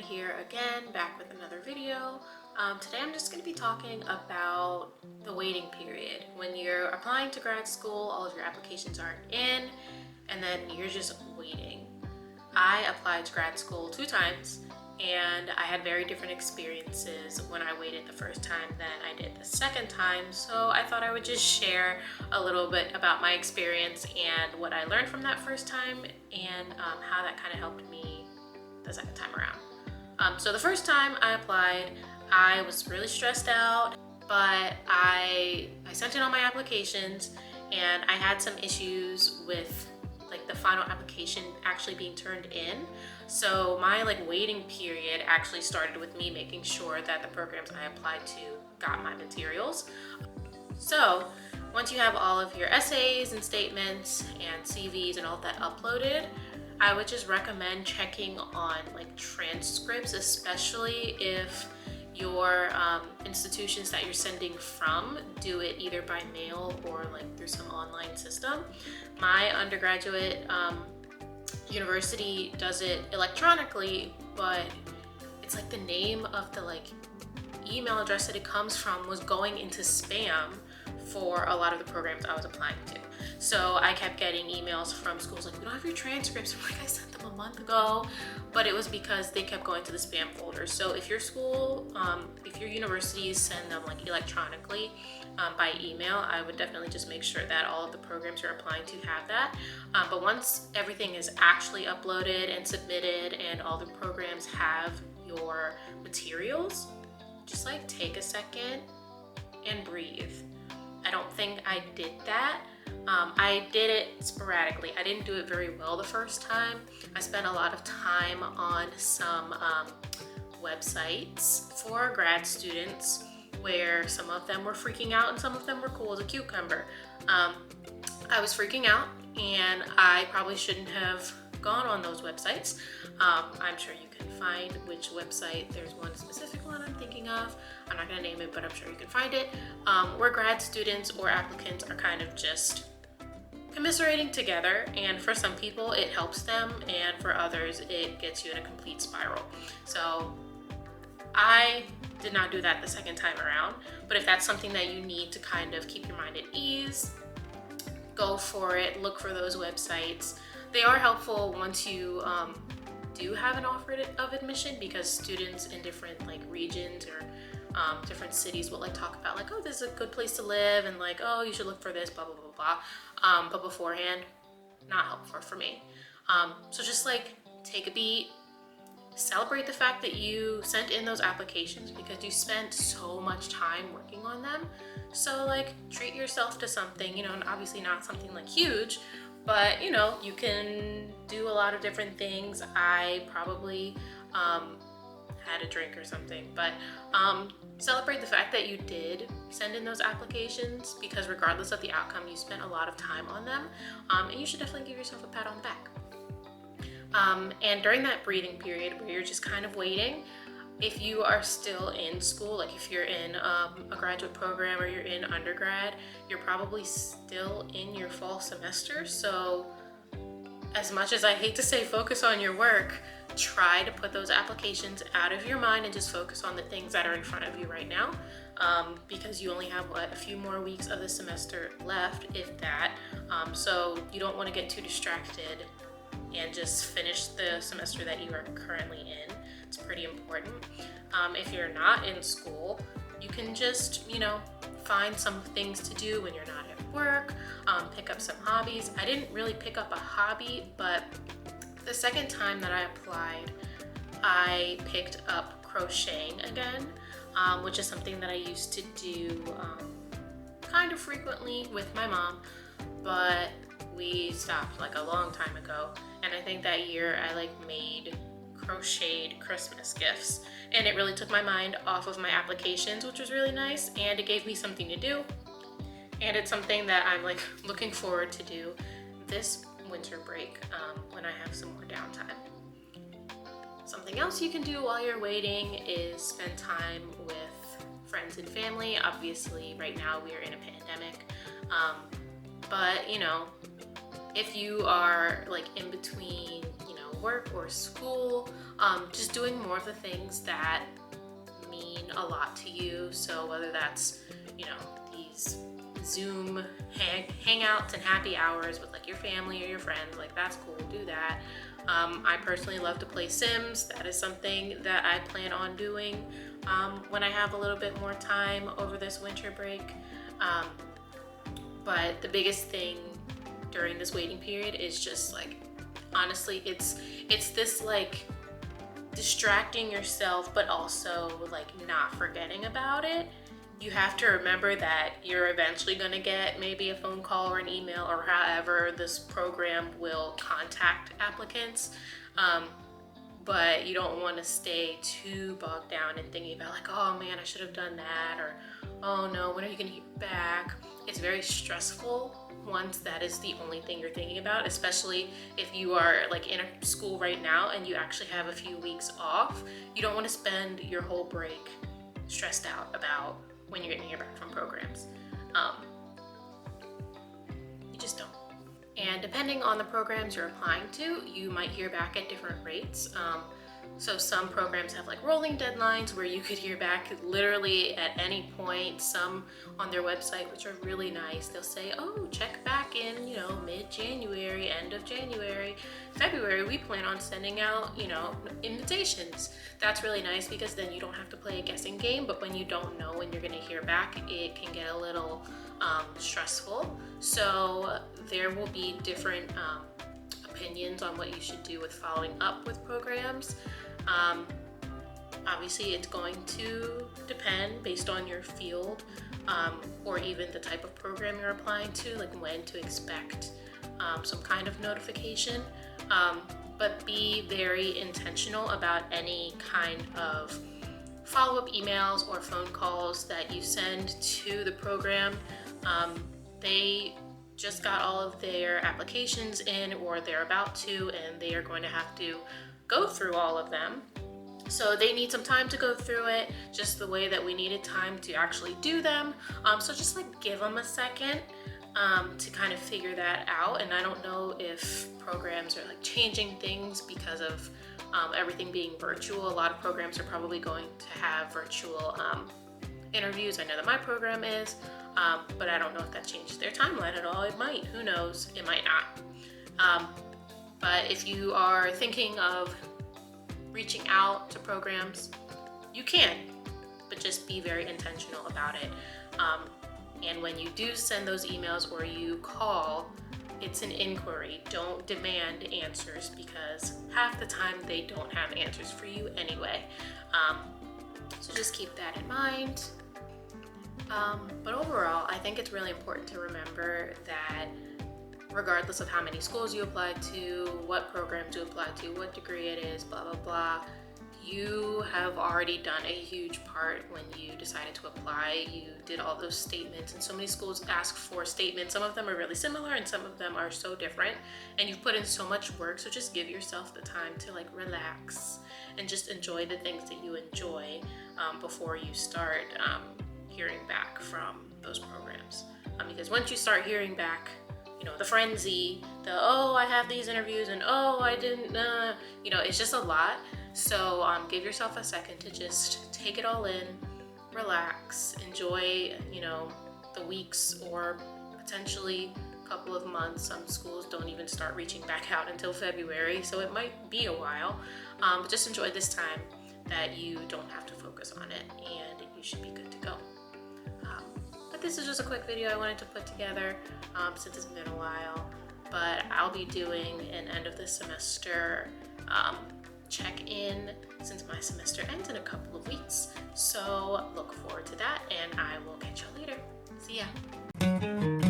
here again, back with another video. Today I'm just going to be talking about the waiting period. When you're applying to grad school, all of your applications aren't in, and then you're just waiting. I applied to grad school 2 times, and I had very different experiences when I waited the first time than I did the second time. So I thought I would just share a little bit about my experience and what I learned from that first time, and how that kind of helped me the second time around. So the first time I applied, I was really stressed out, but I sent in all my applications, and I had some issues with like the final application actually being turned in. So my waiting period actually started with me making sure that the programs I applied to got my materials. So once you have all of your essays and statements and CVs and all of that uploaded, I would just recommend checking on transcripts, especially if your institutions that you're sending from do it either by mail or through some online system. My undergraduate university does it electronically, but it's the name of the email address that it comes from was going into spam for a lot of the programs I was applying to. So I kept getting emails from schools we don't have your transcripts. I'm I sent them a month ago, but it was because they kept going to the spam folder. So if your school, if your universities send them electronically by email, I would definitely just make sure that all of the programs you're applying to have that. But once everything is actually uploaded and submitted and all the programs have your materials, just take a second and breathe. I don't think I did that. I did it sporadically. I didn't do it very well the first time. I spent a lot of time on some websites for grad students where some of them were freaking out and some of them were cool as a cucumber. I was freaking out, and I probably shouldn't have gone on those websites. I'm sure you can find which website. There's one specific one I'm thinking of. I'm not gonna name it, but I'm sure you can find it, where grad students or applicants are kind of just commiserating together, and for some people it helps them, and for others it gets you in a complete spiral. So I did not do that the second time around, but if that's something that you need to kind of keep your mind at ease, go for it. Look for those websites. They are helpful once you do have an offer of admission, because students in different regions or different cities will talk about oh, this is a good place to live, and oh, you should look for this, blah blah blah blah. But beforehand, not helpful for me. So just take a beat, celebrate the fact that you sent in those applications because you spent so much time working on them. So treat yourself to something, and obviously not something huge, but you can do a lot of different things. I probably had a drink or something, but celebrate the fact that you did send in those applications, because regardless of the outcome, you spent a lot of time on them, and you should definitely give yourself a pat on the back. And during that breathing period where you're just kind of waiting, if you are still in school, if you're in a graduate program or you're in undergrad, you're probably still in your fall semester. So as much as I hate to say focus on your work, try to put those applications out of your mind and just focus on the things that are in front of you right now, because you only have a few more weeks of the semester left, if that. So you don't want to get too distracted and just finish the semester that you are currently in. It's pretty important. If you're not in school, you can just find some things to do when you're not at work. Pick up some hobbies. I didn't really pick up a hobby, but the second time that I applied, I picked up crocheting again, which is something that I used to do kind of frequently with my mom, but we stopped a long time ago. And I think that year I made crocheted Christmas gifts, and it really took my mind off of my applications, which was really nice, and it gave me something to do, and it's something that I'm looking forward to do this winter break when I have some more downtime. Something else you can do while you're waiting is spend time with friends and family. Obviously right now we are in a pandemic, but if you are in between work or school, just doing more of the things that mean a lot to you. So whether that's, you know, these Zoom hangouts and happy hours with like your family or your friends, like that's cool, do that. I personally love to play Sims. That is something that I plan on doing when I have a little bit more time over this winter break. But the biggest thing during this waiting period is just like, honestly, it's this like distracting yourself, but also like not forgetting about it. You have to remember that you're eventually going to get maybe a phone call or an email or however this program will contact applicants. But you don't want to stay too bogged down in thinking about like, oh man, I should have done that, or oh no, when are you going to get back? It's very stressful once that is the only thing you're thinking about, especially if you are like in a school right now and you actually have a few weeks off. You don't want to spend your whole break stressed out about when you're going to hear back from programs. You just don't. And depending on the programs you're applying to, you might hear back at different rates. So some programs have like rolling deadlines where you could hear back literally at any point. Some on their website, which are really nice, they'll say, oh, check back in, you know, mid-January, end of January, February, we plan on sending out, you know, invitations. That's really nice because then you don't have to play a guessing game. But when you don't know when you're going to hear back, it can get a little stressful. So there will be different opinions on what you should do with following up with programs. Obviously it's going to depend based on your field, or even the type of program you're applying to, like when to expect some kind of notification. But be very intentional about any kind of follow-up emails or phone calls that you send to the program. They just got all of their applications in, or they're about to, and they are going to have to go through all of them. So they need some time to go through it, just the way that we needed time to actually do them. So just like give them a second to kind of figure that out. And I don't know if programs are like changing things because of everything being virtual. A lot of programs are probably going to have virtual interviews. I know that my program is, but I don't know if that changes their timeline at all. It might, who knows, it might not. But if you are thinking of reaching out to programs, you can, but just be very intentional about it. And when you do send those emails or you call, it's an inquiry. Don't demand answers because half the time they don't have answers for you anyway. So just keep that in mind. But overall, I think it's really important to remember that regardless of how many schools you apply to, what programs you apply to, what degree it is, blah, blah, blah, you have already done a huge part when you decided to apply. You did all those statements, and so many schools ask for statements. Some of them are really similar and some of them are so different, and you've put in so much work. So just give yourself the time to like relax and just enjoy the things that you enjoy before you start hearing back from those programs. Because once you start hearing back, you know, the frenzy, the, oh, I have these interviews, and oh, I didn't, you know, it's just a lot. So give yourself a second to just take it all in, relax, enjoy, you know, the weeks or potentially a couple of months. Some schools don't even start reaching back out until February, so it might be a while. But just enjoy this time that you don't have to focus on it, and you should be good to go. But this is just a quick video I wanted to put together since it's been a while. But I'll be doing an end of the semester check-in since my semester ends in a couple of weeks. So look forward to that, and I will catch you later. See ya.